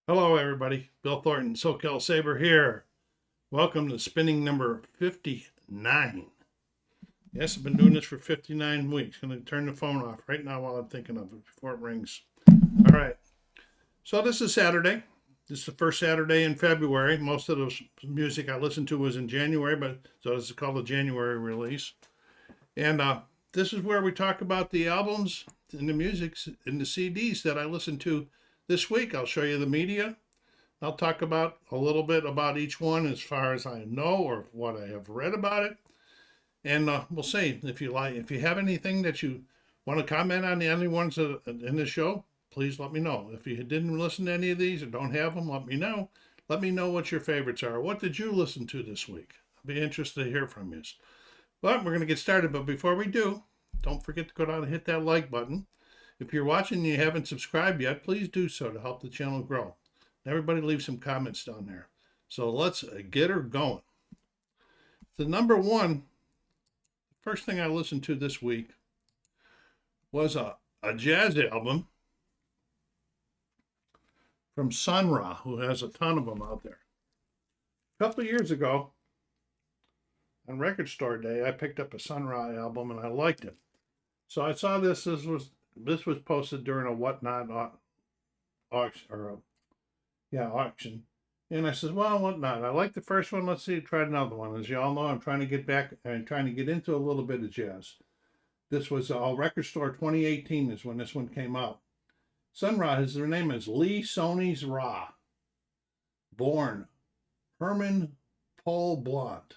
Hello, everybody. Bill Thornton, SoCal Saber here. Welcome to spinning number 59. Yes, I've been doing this for 59 weeks. I'm going to turn the phone off right now while I'm thinking of it before it rings. All right. So this is Saturday. This is the first Saturday in February. Most of the music I listened to was in January, but so this is called the January release. And this is where we talk about the albums and the musics and the CDs that I listened to this week. I'll show you the media. I'll talk about a little bit about each one as far as I know or what I have read about it, and we'll see if you like. If you have anything that you want to comment on any ones in the show, please let me know. If you didn't listen to any of these or don't have them, let me know. Let me know what your favorites are. What did you listen to this week? I'd be interested to hear from you. But we're going to get started. But before we do, don't forget to go down and hit that like button. If you're watching and you haven't subscribed yet, please do so to help the channel grow. Everybody leave some comments down there. So let's get her going. The number one, first thing I listened to this week was a jazz album from Sun Ra, who has a ton of them out there. A couple of years ago, on Record Store Day, I picked up a Sun Ra album and I liked it. So I saw this. This was posted during a Whatnot auction. And I said, well, Whatnot. I like the first one. Let's see, try another one. As you all know, I'm trying to get back and trying to get into a little bit of jazz. This was Record Store 2018 is when this one came out. Sun Ra, his name is Lee Sonies Ra. Born Herman Paul Blunt.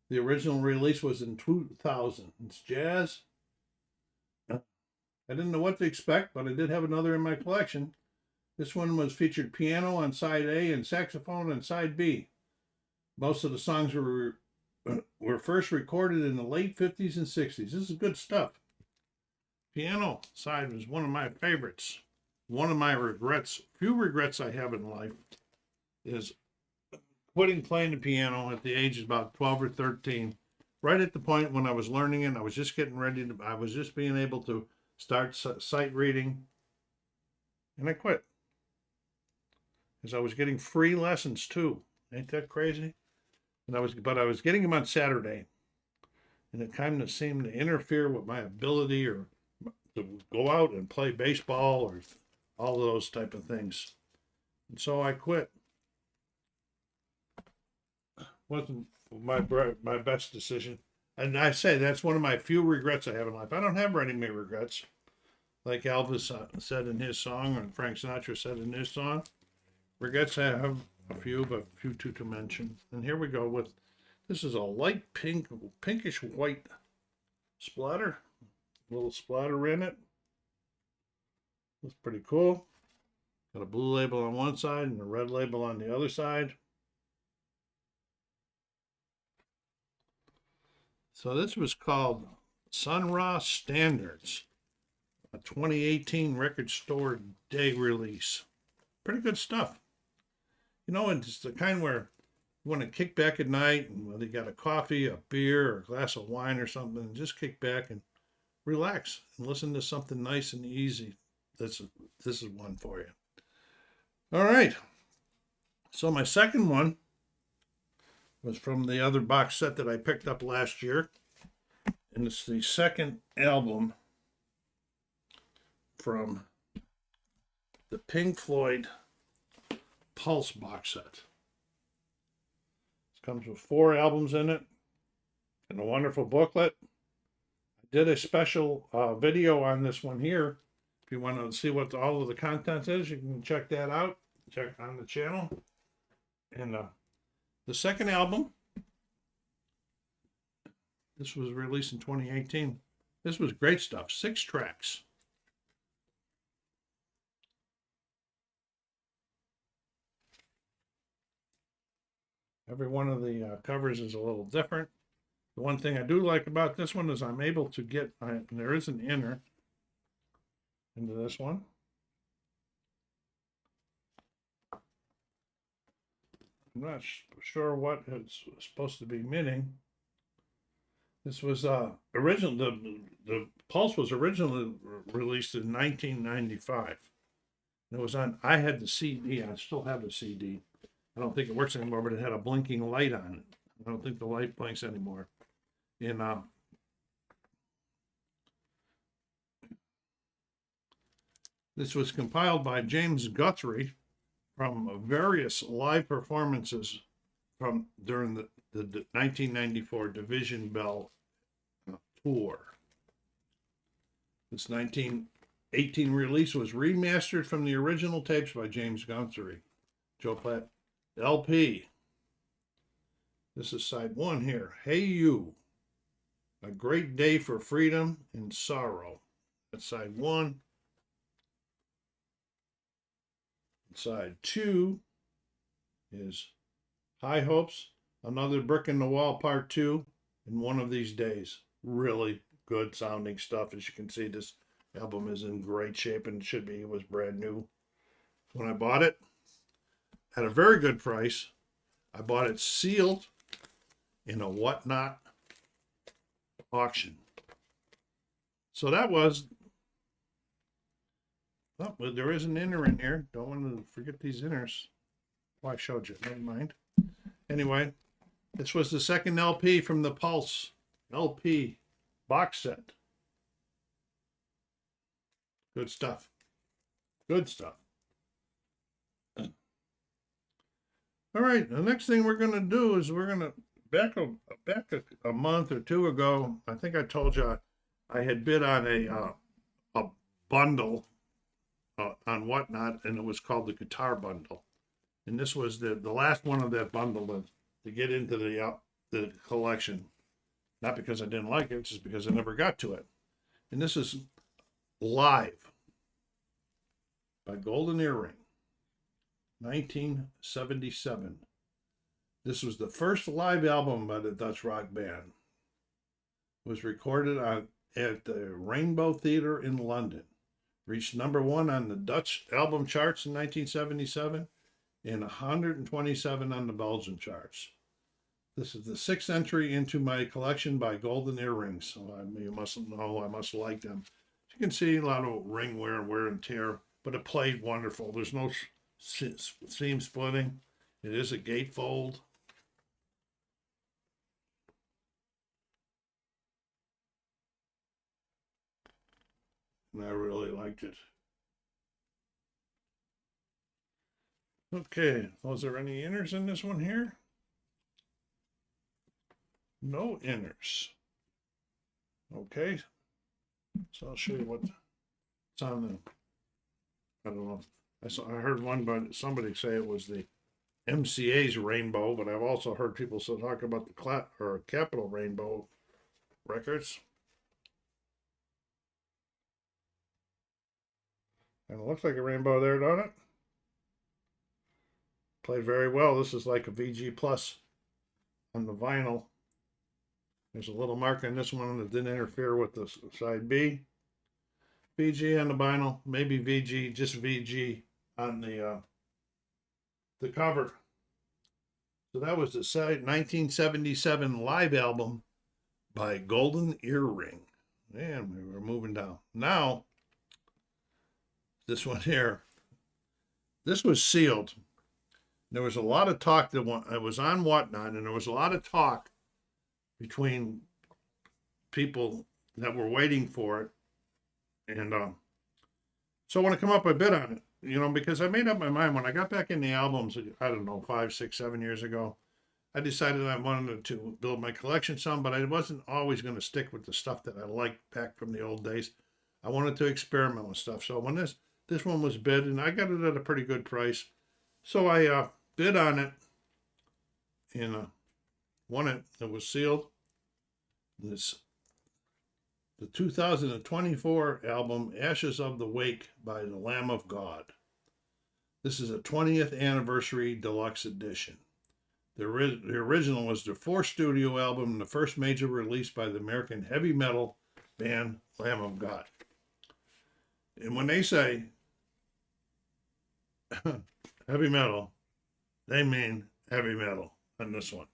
The original release was in 2000. It's jazz. I didn't know what to expect, but I did have another in my collection. This one was featured piano on side A and saxophone on side B. Most of the songs were first recorded in the late 50s and 60s. This is good stuff. Piano side was one of my favorites. One of my regrets, few regrets I have in life, is quitting playing the piano at the age of about 12 or 13. Right at the point when I was learning it, I was just getting ready to, I was just being able to start sight reading, and I quit. Because I was getting free lessons too. Ain't that crazy? And I was getting them on Saturday, and it kind of seemed to interfere with my ability or to go out and play baseball or all of those type of things. And so I quit. Wasn't my best decision. And I say that's one of my few regrets I have in life. I don't have any regrets, like Elvis said in his song, and Frank Sinatra said in his song. Regrets I have a few, but few to mention. And here we go with, this is a light pink, pinkish white splatter. A little splatter in it. That's pretty cool. Got a blue label on one side and a red label on the other side. So this was called Sun Ra Standards, a 2018 Record Store Day release. Pretty good stuff. You know, it's the kind where you want to kick back at night and whether you got a coffee, a beer, or a glass of wine or something, and just kick back and relax and listen to something nice and easy. This is one for you. All right. So my second one was from the other box set that I picked up last year, and it's the second album from the Pink Floyd Pulse box set. It comes with 4 albums in it and a wonderful booklet. I did a special video on this one here. If you want to see what all of the content is, you can check that out. Check on the channel. And the second album, this was released in 2018. This was great stuff. 6 tracks. Every one of the covers is a little different. The one thing I do like about this one is I'm able to get, there is an inner into this one. I'm not sure what it's supposed to be meaning. This was original. The Pulse was originally released in 1995. It was on, I had the CD, I still have the CD. I don't think it works anymore, but it had a blinking light on it. I don't think the light blinks anymore. And this was compiled by James Guthrie from various live performances from during the 1994 Division Bell tour. This 1918 release was remastered from the original tapes by James Guthrie. Joe Platt LP. This is side one here. Hey You. A Great Day for Freedom and Sorrow. That's side one. Side two is High Hopes, Another Brick in the Wall Part 2, and One of These Days. Really good sounding stuff. As you can see, this album is in great shape and should be. It was brand new when I bought it at a very good price. I bought it sealed in a Whatnot auction. So that was, oh, well, there is an inner in here. Don't want to forget these inners. Oh, I showed you. Never mind. Anyway, this was the second LP from the Pulse LP box set. Good stuff. Good stuff. All right, the next thing we're going to do is we're going to, back a month or two ago, I think I told you I had bid on a bundle on Whatnot, and it was called the Guitar Bundle. And this was the last one of that bundle to get into the collection. Not because I didn't like it, just because I never got to it. And this is Live by Golden Earring, 1977. This was the first live album by the Dutch rock band. It was recorded at the Rainbow Theatre in London. Reached #1 on the Dutch album charts in 1977 and 127 on the Belgian charts. This is the 6th entry into my collection by Golden Earrings. So you must know I must like them. As you can see, a lot of ring wear and tear, but it played wonderful. There's no seam splitting. It is a gatefold. And I really liked it. Okay, was there any inners in this one here? No inners. Okay, so I'll show you what's on the, I don't know. I heard one, but somebody say it was the MCA's Rainbow, but I've also heard people talk about the Capitol Rainbow records. And it looks like a rainbow there, don't it? Played very well. This is like a VG Plus on the vinyl. There's a little mark on this one that didn't interfere with the side B. VG on the vinyl, maybe VG, just VG on the cover. So that was the 1977 live album by Golden Earring. And we were moving down. Now, this one here, this was sealed. There was a lot of talk that it was on Whatnot, and there was a lot of talk between people that were waiting for it. And so when I come up, I bid on it, because I made up my mind when I got back in the albums, I don't know, 5, 6, 7 years ago. I decided I wanted to build my collection some, but I wasn't always going to stick with the stuff that I liked back from the old days. I wanted to experiment with stuff. So when this one was bid, and I got it at a pretty good price, so I bid on it and won it. It was sealed. The 2024 album, Ashes of the Wake by the Lamb of God. This is a 20th anniversary deluxe edition. The original was their 4th studio album and the first major release by the American heavy metal band Lamb of God. And when they say heavy metal, they mean heavy metal on this one.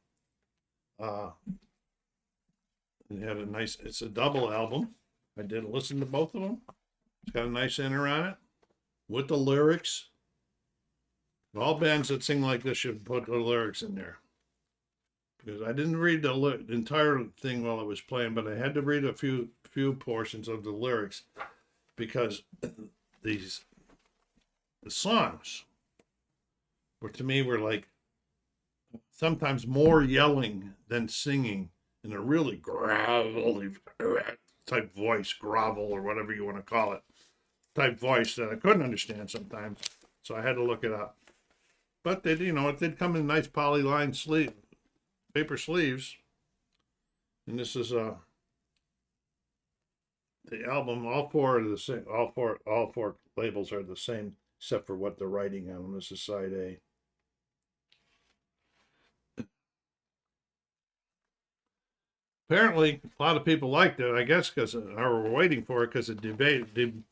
It had it's a double album. I did listen to both of them. It's got a nice inner on it. with the lyrics. All bands that sing like this should put the lyrics in there. Because I didn't read the entire thing while it was playing, but I had to read a few portions of the lyrics because the songs were, to me, were like sometimes more yelling than singing in a really gravelly type voice, grovel or whatever you want to call it, type voice that I couldn't understand sometimes. So I had to look it up. But they, it did come in nice polyline paper sleeves. And this is the album. All four are the same. All four labels are the same, except for what they're writing on them. This is side A. Apparently, a lot of people liked it. I guess because we're waiting for it because it debuted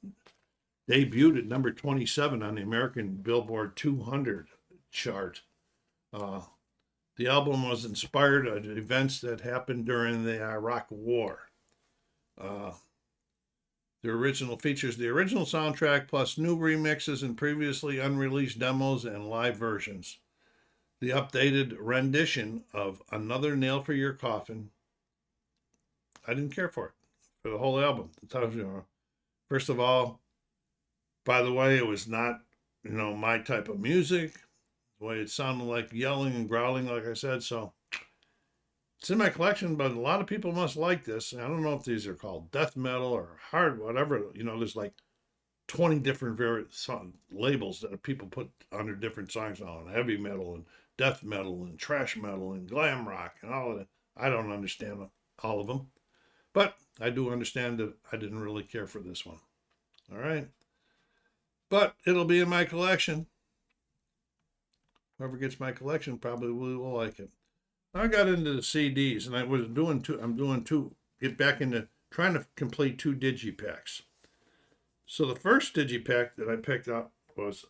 at number 27 on the American Billboard 200 chart. The album was inspired by events that happened during the Iraq War. The original features the original soundtrack plus new remixes and previously unreleased demos and live versions. The updated rendition of Another Nail for Your Coffin. I didn't care for it, for the whole album. First of all, by the way, it was not, my type of music. The way it sounded like yelling and growling, like I said. So it's in my collection, but a lot of people must like this. I don't know if these are called death metal or hard, whatever. There's like 20 different labels that people put under different songs now, and heavy metal and death metal and trash metal and glam rock and all of that. I don't understand all of them, but I do understand that I didn't really care for this one. All right. But it'll be in my collection. Whoever gets my collection probably will like it. I got into the CDs, and I'm doing two, get back into trying to complete 2 digipacks. So the first digipack that I picked up was,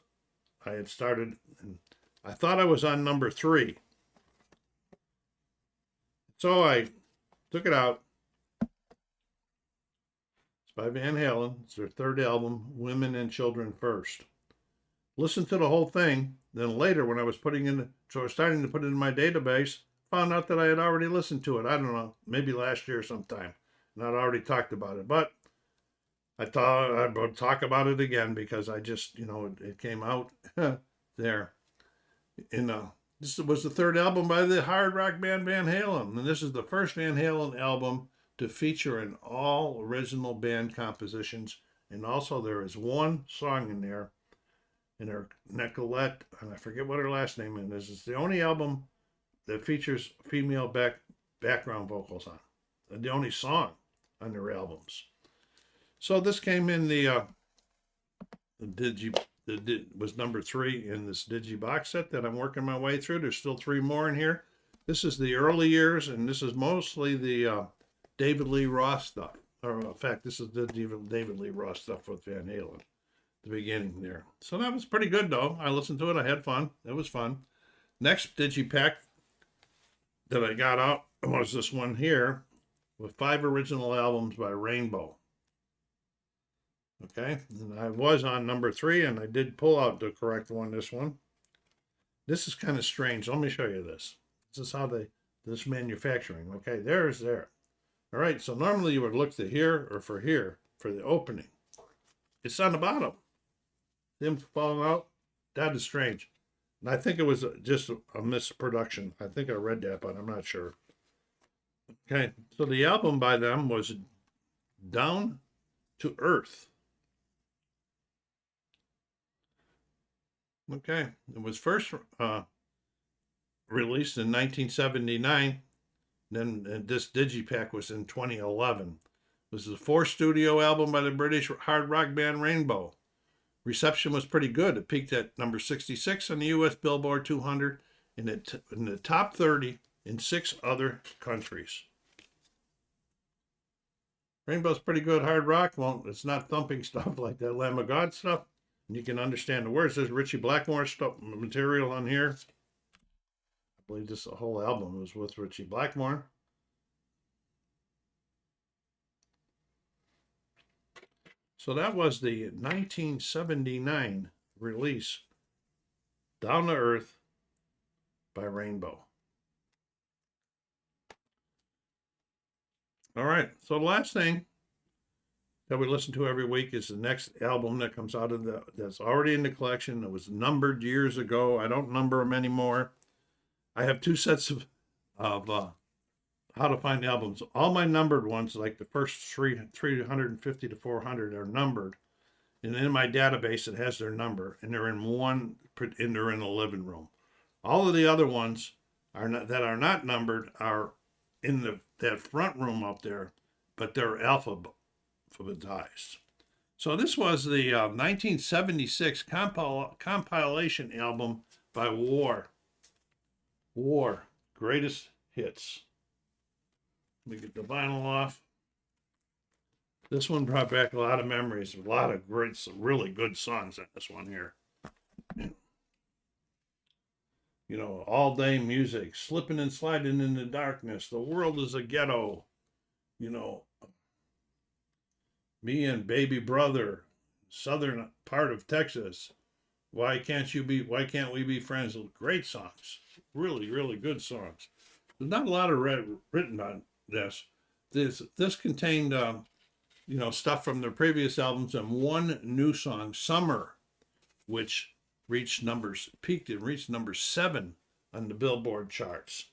I had started, and I thought I was on number 3. So I took it out. It's by Van Halen. It's their 3rd album, Women and Children First. Listened to the whole thing. Then later, when I was starting to put it in my database, found out that I had already listened to it. I don't know, maybe last year sometime. And I'd already talked about it. But I thought I would talk about it again because I just, it came out there. This was the 3rd album by the hard rock band Van Halen. And this is the first Van Halen album to feature in all original band compositions. And also there is one song in there, and her Nicolette, and I forget what her last name is. It's the only album that features female background vocals on. The only song on their albums. So this came in was number 3 in this Digi box set that I'm working my way through. There's still 3 more in here. This is the early years, and this is mostly the David Lee Roth stuff. Or in fact, this is the David Lee Roth stuff with Van Halen. The beginning there. So that was pretty good though. I listened to it. I had fun. It was fun. Next digipack that I got out was this one here with 5 original albums by Rainbow. Okay, and I was on number 3, and I did pull out the correct one. This one. This is kind of strange. Let me show you this. This is how this manufacturing. Okay, there's there. All right, so normally you would look to here or for the opening. It's on the bottom. Them falling out, that is strange. And I think it was just a misproduction. I think I read that, but I'm not sure. Okay, so the album by them was Down to Earth. Okay, it was first released in 1979. Then this digipack was in 2011. This is a 4 studio album by the British hard rock band Rainbow. Reception was pretty good. It peaked at number 66 on the U.S. Billboard 200 in the top 30 in 6 other countries. Rainbow's pretty good hard rock. Well, it's not thumping stuff like that Lamb of God stuff. And you can understand the words. There's Richie Blackmore stuff, material on here. I believe this whole album was with Richie So that was the 1979 release, Down to Earth by Rainbow. All right, so the last thing that we listen to every week is the next album that comes out of that's already in the collection. It was numbered years ago. I don't number them anymore. I have two sets of how to find albums. All my numbered ones, like the first 350 to 400, are numbered, and in my database it has their number, and they're in one, and they're in the living room. All of the other ones are not, that are not numbered, are in that front room up there, but they're alphabetized. So this was the 1976 compilation album by War. War, greatest hits. Let me get the vinyl off. This one brought back a lot of memories, a lot of great, really good songs in this one here. You know, all day music, slipping and sliding in the darkness, the world is a ghetto, you know, me and baby brother, southern part of Texas. Why can't we be friends? Great songs, really, really good songs. There's not a lot of written on this. This contained, you know, stuff from their previous albums and one new song, Summer, which peaked and reached number 7 on the Billboard charts.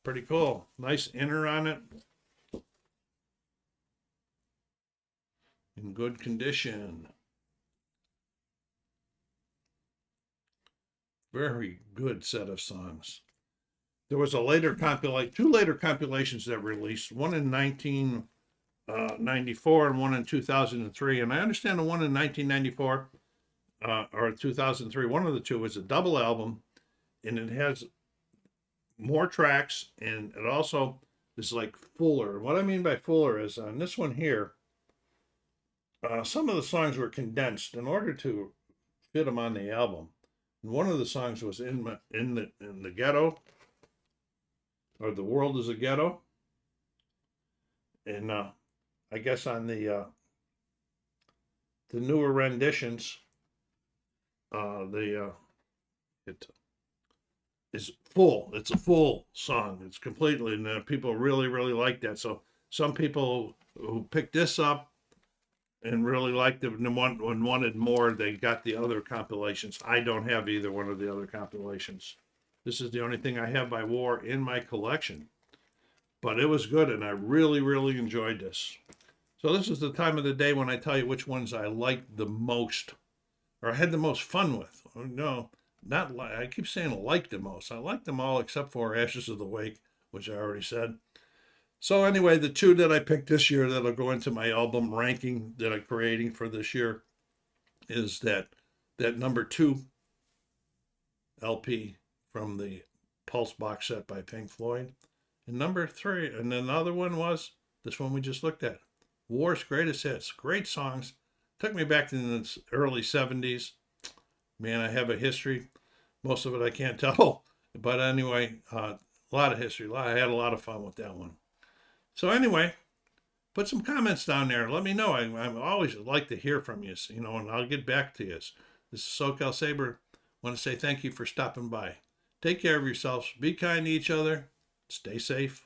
Pretty cool. Nice inner on it. In good condition. Very good set of songs. There was two later compilations that released, one in 1994 and one in 2003. And I understand the one in 1994 or 2003, one of the two, is a double album, and it has more tracks, and it also is like fuller. What I mean by fuller is on this one here, some of the songs were condensed in order to fit them on the album. And one of the songs was in the ghetto, or the world is a ghetto, and I guess on the newer renditions, it is full. It's a full song. It's completely, and people really, really like that. So some people who picked this up and really liked it and wanted more, they got the other compilations. I don't have either one of the other compilations. This is the only thing I have by War in my collection. But it was good, and I really, really enjoyed this. So this is the time of the day when I tell you which ones I liked the most, or I had the most fun with. No, not like, I keep saying I liked the most. I liked them all except for Ashes of the Wake, which I already said. So anyway, the two that I picked this year that'll go into my album ranking that I'm creating for this year is that number 2 LP from the Pulse box set by Pink Floyd. And number 3, and another one was this one we just looked at, War's Greatest Hits. Great songs. Took me back to the early 70s. Man, I have a history. Most of it I can't tell. But anyway, a lot of history. I had a lot of fun with that one. So anyway, put some comments down there. Let me know. I always like to hear from you, you know, and I'll get back to you. This is SoCal Saber. I want to say thank you for stopping by. Take care of yourselves. Be kind to each other. Stay safe.